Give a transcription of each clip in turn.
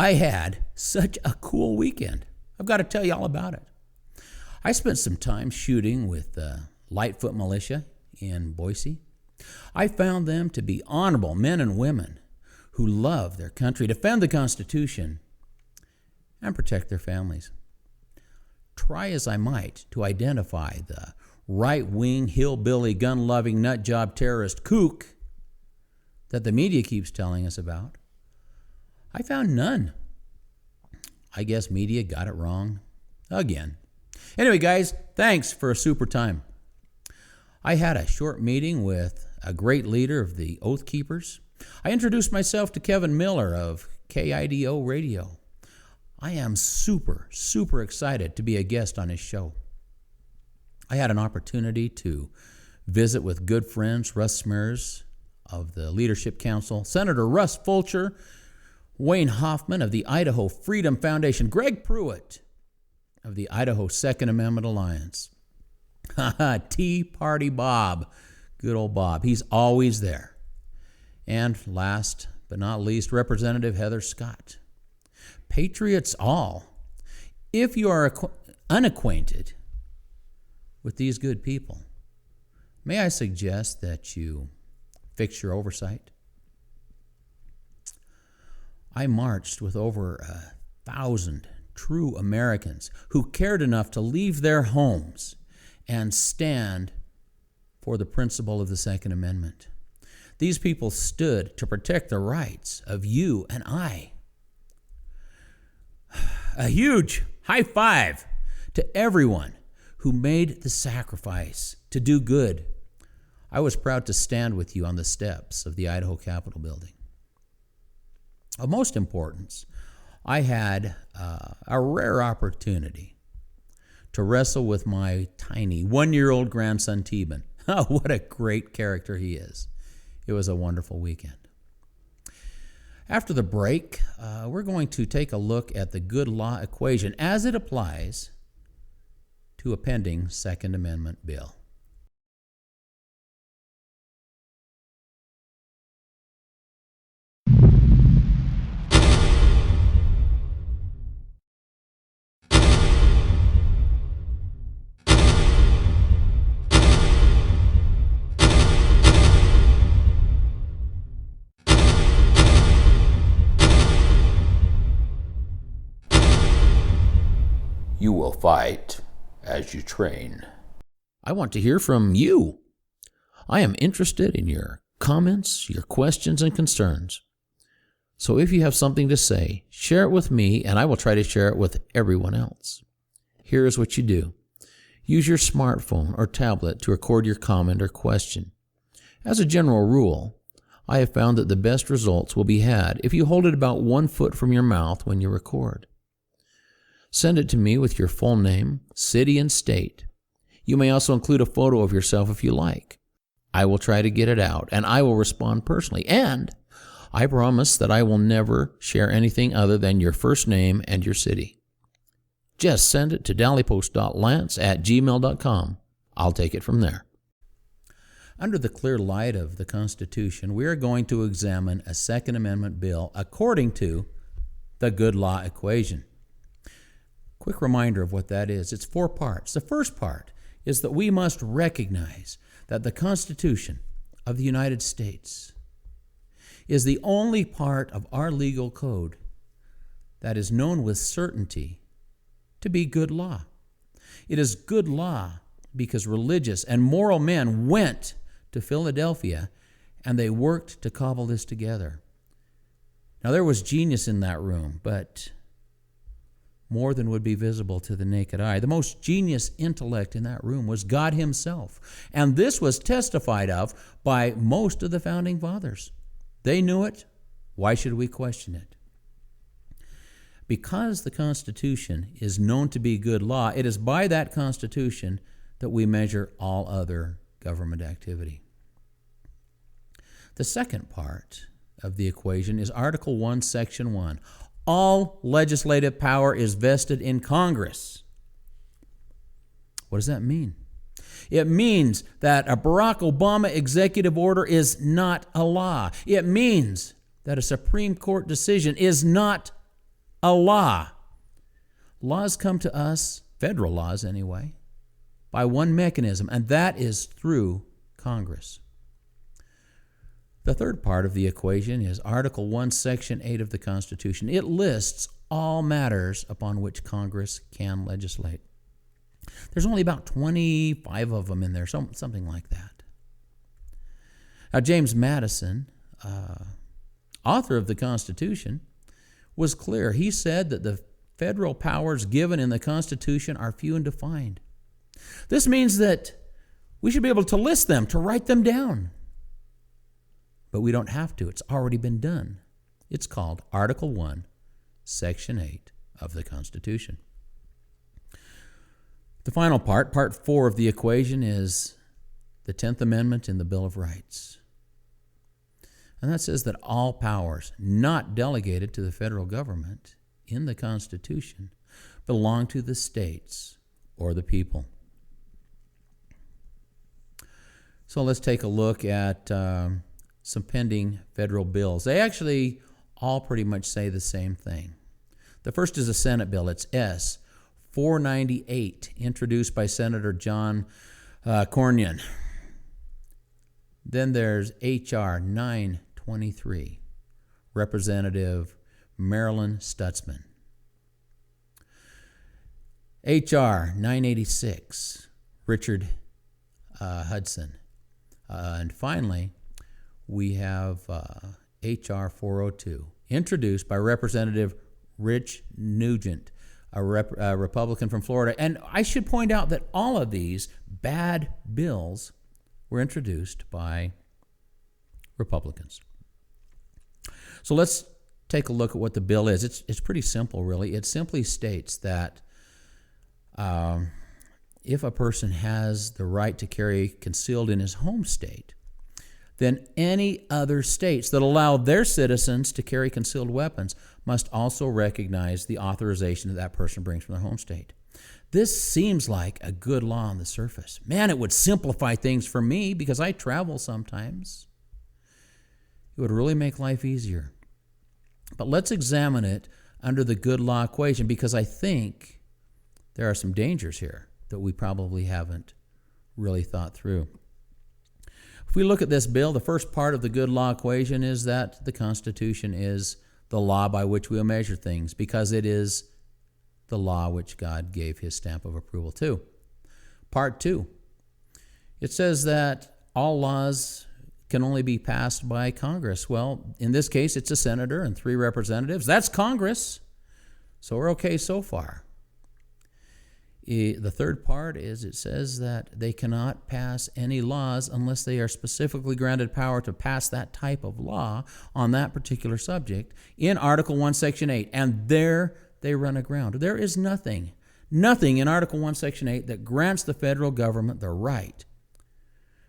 I had such a cool weekend. I've got to tell you all about it. I spent some time shooting with the Lightfoot Militia in Boise. I found them to be honorable men and women who love their country, defend the Constitution, and protect their families. Try as I might to identify the right-wing, hillbilly, gun-loving, nut-job terrorist kook that the media keeps telling us about, I found none. I guess media got it wrong again. Anyway, guys, thanks for a super time. I had a short meeting with a great leader of the Oath Keepers. I introduced myself to Kevin Miller of KIDO Radio. I am super excited to be a guest on his show. I had an opportunity to visit with good friends Russ Smers of the Leadership Council, Senator Russ Fulcher, Wayne Hoffman of the Idaho Freedom Foundation, Greg Pruitt of the Idaho Second Amendment Alliance. Tea Party Bob, good old Bob, he's always there. And last but not least, Representative Heather Scott. Patriots all, if you are unacquainted with these good people, may I suggest that you fix your oversight? I marched with over 1,000 true Americans who cared enough to leave their homes and stand for the principle of the Second Amendment. These people stood to protect the rights of you and I. A huge high five to everyone who made the sacrifice to do good. I was proud to stand with you on the steps of the Idaho Capitol building. Of most importance, I had a rare opportunity to wrestle with my tiny 1-year-old grandson, Teban. Oh, what a great character he is. It was a wonderful weekend. After the break, we're going to take a look at the good law equation as it applies to a pending Second Amendment bill. You will fight as you train. I want to hear from you. I am interested in your comments, your questions, and concerns. So if you have something to say, share it with me, and I will try to share it with everyone else. Here is what you do. Use your smartphone or tablet to record your comment or question. As a general rule, I have found that the best results will be had if you hold it about 1 foot from your mouth when you record. Send it to me with your full name, city, and state. You may also include a photo of yourself if you like. I will try to get it out, and I will respond personally. And I promise that I will never share anything other than your first name and your city. Just send it to dallypost.lance@gmail.com. I'll take it from there. Under the clear light of the Constitution, we are going to examine a Second Amendment bill according to the good law equation. Quick reminder of what that is. It's 4 parts. The first part is that we must recognize that the Constitution of the United States is the only part of our legal code that is known with certainty to be good law. It is good law because religious and moral men went to Philadelphia and they worked to cobble this together. Now, there was genius in that room, but more than would be visible to the naked eye. The most genius intellect in that room was God himself. And this was testified of by most of the founding fathers. They knew it. Why should we question it? Because the Constitution is known to be good law, it is by that Constitution that we measure all other government activity. The second part of the equation is Article 1, Section 1. All legislative power is vested in Congress. What does that mean? It means that a Barack Obama executive order is not a law. It means that a Supreme Court decision is not a law. Laws come to us, federal laws anyway, by one mechanism, and that is through Congress. The third part of the equation is Article 1, Section 8 of the Constitution. It lists all matters upon which Congress can legislate. There's only about 25 of them in there, something like that. Now, James Madison, author of the Constitution, was clear. He said that the federal powers given in the Constitution are few and defined. This means that we should be able to list them, to write them down. But we don't have to. It's already been done. It's called Article 1, Section 8 of the Constitution. The final part, Part 4 of the equation, is the 10th Amendment in the Bill of Rights. And that says that all powers not delegated to the federal government in the Constitution belong to the states or the people. So let's take a look at some pending federal bills. They actually all pretty much say the same thing. The first is a Senate bill. It's S 498, introduced by Senator John Cornyn. Then there's H.R. 923, Representative Marilyn Stutzman. H.R. 986, Richard Hudson. And finally, we have H.R. 402, introduced by Representative Rich Nugent, a Republican from Florida. And I should point out that all of these bad bills were introduced by Republicans. So let's take a look at what the bill is. It's pretty simple, really. It simply states that if a person has the right to carry concealed in his home state, then any other states that allow their citizens to carry concealed weapons must also recognize the authorization that person brings from their home state. This seems like a good law on the surface. Man, it would simplify things for me because I travel sometimes. It would really make life easier. But let's examine it under the good law equation because I think there are some dangers here that we probably haven't really thought through. If we look at this bill, the first part of the good law equation is that the Constitution is the law by which we'll measure things because it is the law which God gave his stamp of approval to. Part 2, it says that all laws can only be passed by Congress. Well, in this case, it's a senator and 3 representatives. That's Congress. So we're okay so far. The third part is it says that they cannot pass any laws unless they are specifically granted power to pass that type of law on that particular subject in Article 1, Section 8. And there they run aground. There is nothing in Article 1, Section 8 that grants the federal government the right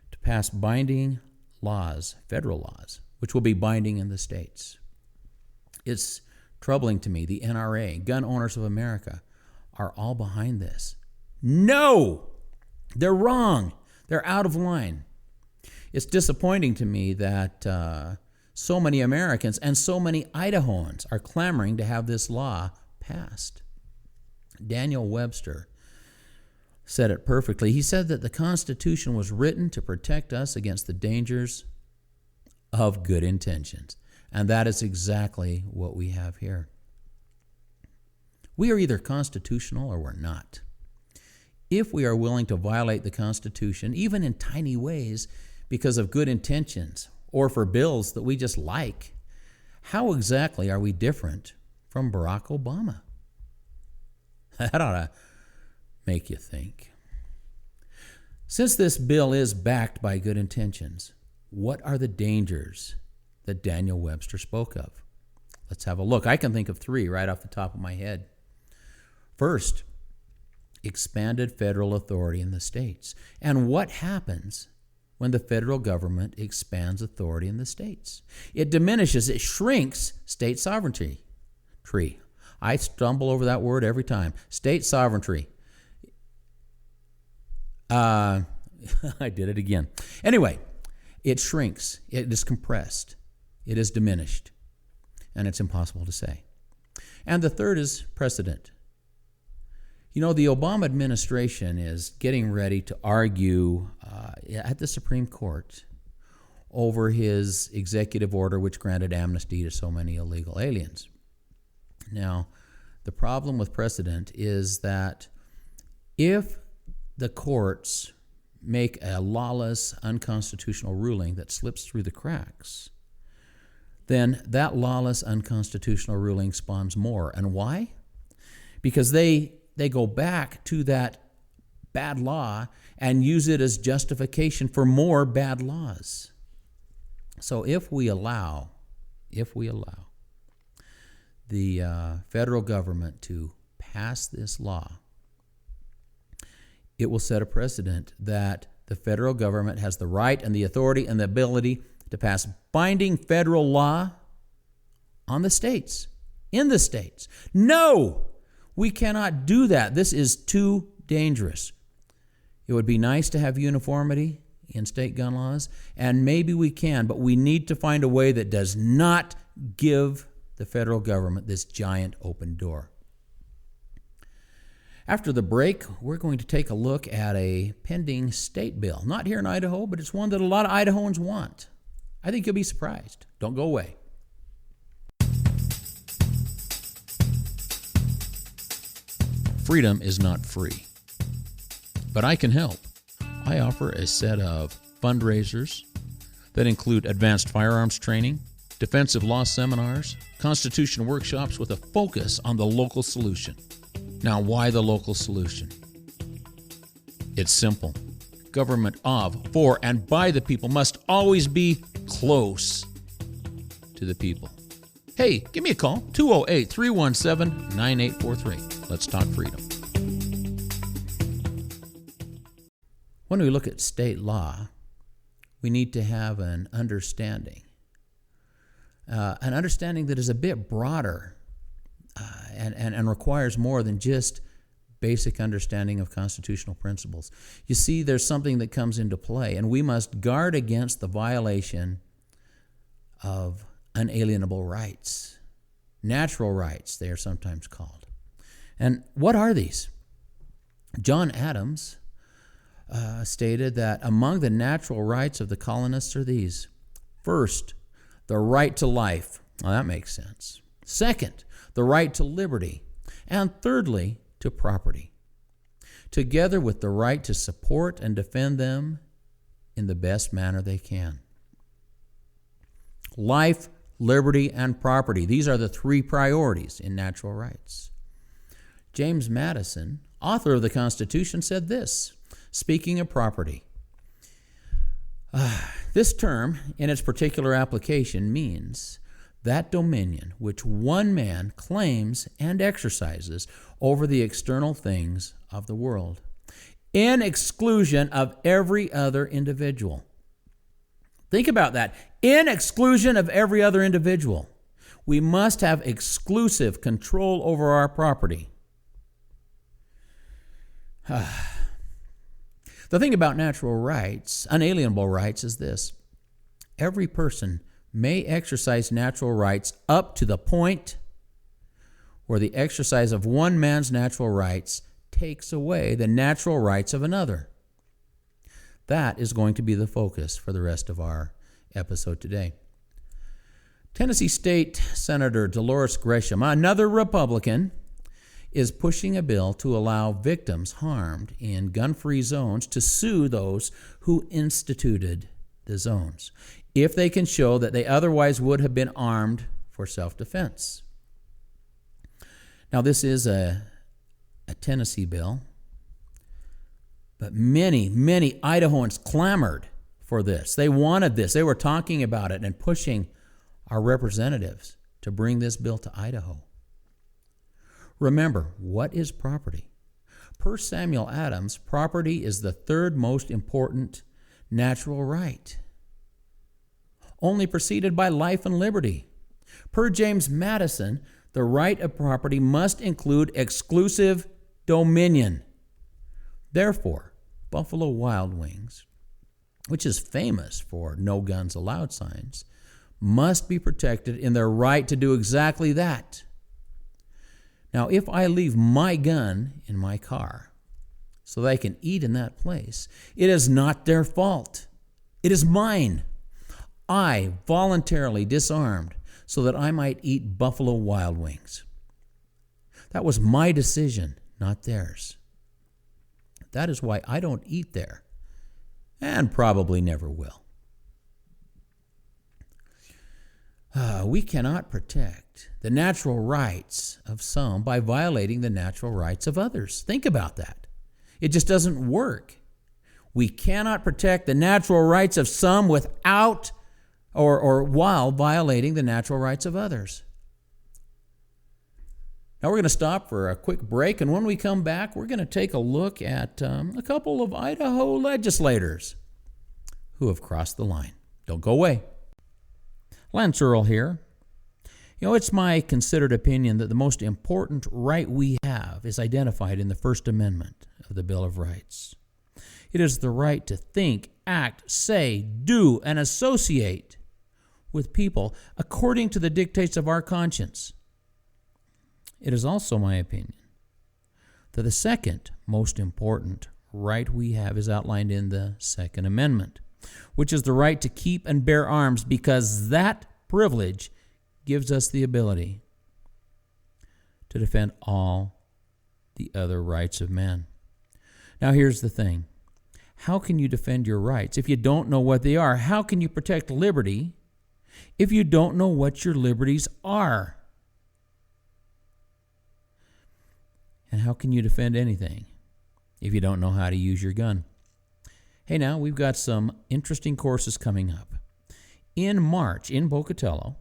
to pass binding laws, federal laws, which will be binding in the states. It's troubling to me. The NRA, Gun Owners of America, are all behind this. No! They're wrong. They're out of line. It's disappointing to me that so many Americans and so many Idahoans are clamoring to have this law passed. Daniel Webster said it perfectly. He said that the Constitution was written to protect us against the dangers of good intentions. And that is exactly what we have here. We are either constitutional or we're not. If we are willing to violate the Constitution, even in tiny ways, because of good intentions or for bills that we just like, how exactly are we different from Barack Obama? That ought to make you think. Since this bill is backed by good intentions, what are the dangers that Daniel Webster spoke of? Let's have a look. I can think of 3 right off the top of my head. First, expanded federal authority in the states. And what happens when the federal government expands authority in the states? It diminishes, it shrinks state sovereignty. I stumble over that word every time. State sovereignty. I did it again. Anyway, it shrinks, it is compressed, it is diminished, and it's impossible to say. And the third is precedent. You know, the Obama administration is getting ready to argue at the Supreme Court over his executive order which granted amnesty to so many illegal aliens. Now, the problem with precedent is that if the courts make a lawless, unconstitutional ruling that slips through the cracks, then that lawless, unconstitutional ruling spawns more. And why? Because they go back to that bad law and use it as justification for more bad laws. So if we allow the federal government to pass this law, it will set a precedent that the federal government has the right and the authority and the ability to pass binding federal law on the states, in the states. No, we cannot do that. This is too dangerous. It would be nice to have uniformity in state gun laws, and maybe we can, but we need to find a way that does not give the federal government this giant open door. After the break, we're going to take a look at a pending state bill. Not here in Idaho, but it's one that a lot of Idahoans want. I think you'll be surprised. Don't go away. Freedom is not free, but I can help. I offer a set of fundraisers that include advanced firearms training, defensive law seminars, constitution workshops with a focus on the local solution. Now, why the local solution? It's simple. Government of, for, and by the people must always be close to the people. Hey, give me a call, 208-317-9843. Let's talk freedom. When we look at state law, we need to have an understanding that is a bit broader and requires more than just basic understanding of constitutional principles. You see, there's something that comes into play, and we must guard against the violation of unalienable rights, natural rights, they are sometimes called. And what are these? John Adams stated that among the natural rights of the colonists are these. First, the right to life. Well, that makes sense. Second, the right to liberty. And thirdly, to property, together with the right to support and defend them in the best manner they can. Life, liberty, and property. These are the three priorities in natural rights. James Madison, author of the Constitution, said this, speaking of property. This term, in its particular application, means that dominion which one man claims and exercises over the external things of the world, in exclusion of every other individual. Think about that. In exclusion of every other individual. We must have exclusive control over our property. The thing about natural rights, unalienable rights, is this. Every person may exercise natural rights up to the point where the exercise of one man's natural rights takes away the natural rights of another. That is going to be the focus for the rest of our episode today. Tennessee State Senator Dolores Gresham, another Republican, is pushing a bill to allow victims harmed in gun-free zones to sue those who instituted the zones, if they can show that they otherwise would have been armed for self-defense. Now, this is a Tennessee bill, but many Idahoans clamored for this. They wanted this. They were talking about it and pushing our representatives to bring this bill to Idaho. Remember, what is property? Per Samuel Adams, property is the third most important natural right, only preceded by life and liberty. Per James Madison, the right of property must include exclusive dominion. Therefore, Buffalo Wild Wings, which is famous for no guns allowed signs, must be protected in their right to do exactly that. Now, if I leave my gun in my car so they can eat in that place, it is not their fault. It is mine. I voluntarily disarmed so that I might eat Buffalo Wild Wings. That was my decision, not theirs. That is why I don't eat there, and probably never will. We cannot protect the natural rights of some by violating the natural rights of others. Think about that. It just doesn't work. We cannot protect the natural rights of some without or while violating the natural rights of others. Now we're going to stop for a quick break, and when we come back, we're going to take a look at a couple of Idaho legislators who have crossed the line. Don't go away. Lance Earl here. It's my considered opinion that the most important right we have is identified in the First Amendment of the Bill of Rights. It is the right to think, act, say, do, and associate with people according to the dictates of our conscience. It is also my opinion that the second most important right we have is outlined in the Second Amendment, which is the right to keep and bear arms, because that privilege gives us the ability to defend all the other rights of man. Now here's the thing. How can you defend your rights if you don't know what they are? How can you protect liberty if you don't know what your liberties are? And how can you defend anything if you don't know how to use your gun? Hey, now we've got some interesting courses coming up. In March in Pocatello,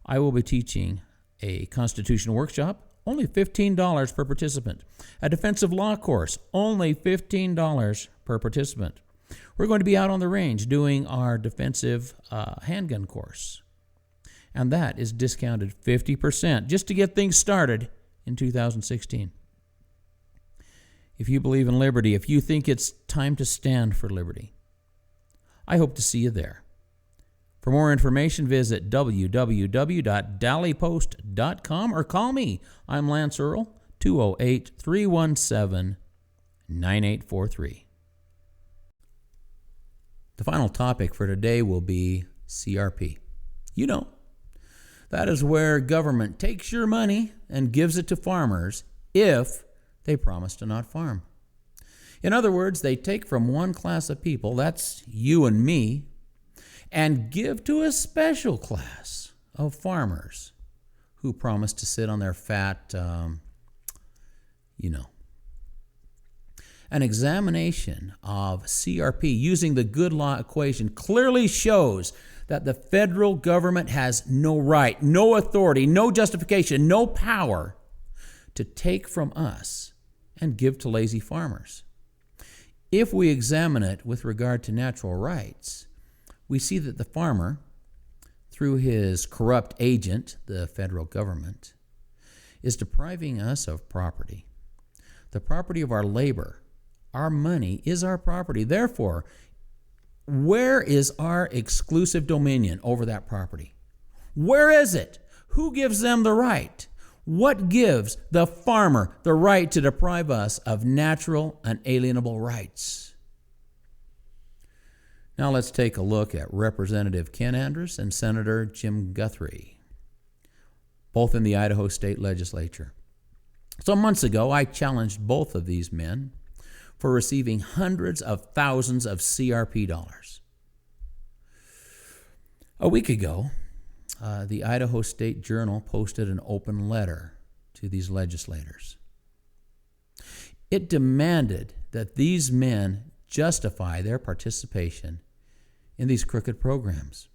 I will be teaching a Constitution workshop, only $15 per participant. A defensive law course, only $15 per participant. We're going to be out on the range doing our defensive handgun course. And that is discounted 50% just to get things started in 2016. If you believe in liberty, if you think it's time to stand for liberty, I hope to see you there. For more information, visit www.dallypost.com or call me. I'm Lance Earl, 208-317-9843. The final topic for today will be CRP. That is where government takes your money and gives it to farmers if they promise to not farm. In other words, they take from one class of people, that's you and me, and give to a special class of farmers who promise to sit on their fat, An examination of CRP using the good law equation clearly shows that the federal government has no right, no authority, no justification, no power to take from us and give to lazy farmers. If we examine it with regard to natural rights, we see that the farmer, through his corrupt agent, the federal government, is depriving us of property. The property of our labor, our money, is our property. Therefore, where is our exclusive dominion over that property? Where is it? Who gives them the right? What gives the farmer the right to deprive us of natural, unalienable rights? Now let's take a look at Representative Ken Andrus and Senator Jim Guthrie, both in the Idaho State Legislature. Some months ago, I challenged both of these men for receiving hundreds of thousands of CRP dollars. A week ago, the Idaho State Journal posted an open letter to these legislators. It demanded that these men justify their participation in these crooked programs.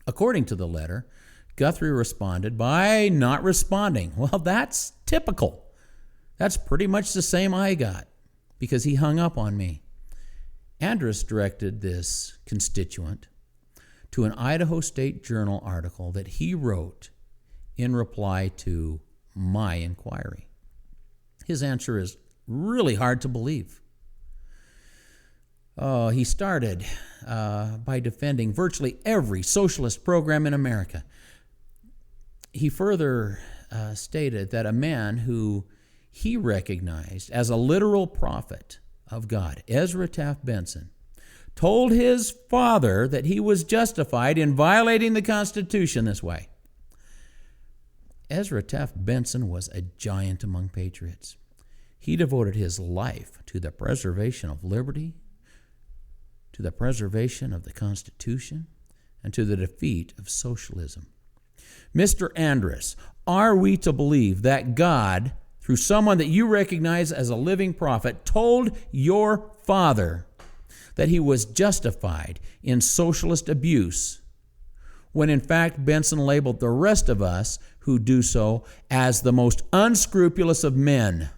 According to the letter, Guthrie responded by not responding. Well, that's typical. That's pretty much the same I got, because he hung up on me. Andrus directed this constituent to an Idaho State Journal article that he wrote in reply to my inquiry. His answer is really hard to believe. He started by defending virtually every socialist program in America. He further stated that a man who he recognized as a literal prophet of God, Ezra Taft Benson, told his father that he was justified in violating the Constitution this way. Ezra Taft Benson was a giant among patriots. He devoted his life to the preservation of liberty, to the preservation of the Constitution, and to the defeat of socialism. Mr. Andrus, are we to believe that God, through someone that you recognize as a living prophet, told your father that he was justified in socialist abuse, when in fact Benson labeled the rest of us who do so as the most unscrupulous of men?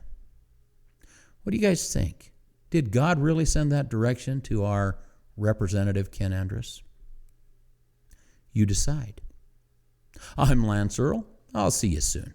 What do you guys think? Did God really send that direction to our Representative Ken Andrus? You decide. I'm Lance Earl. I'll see you soon.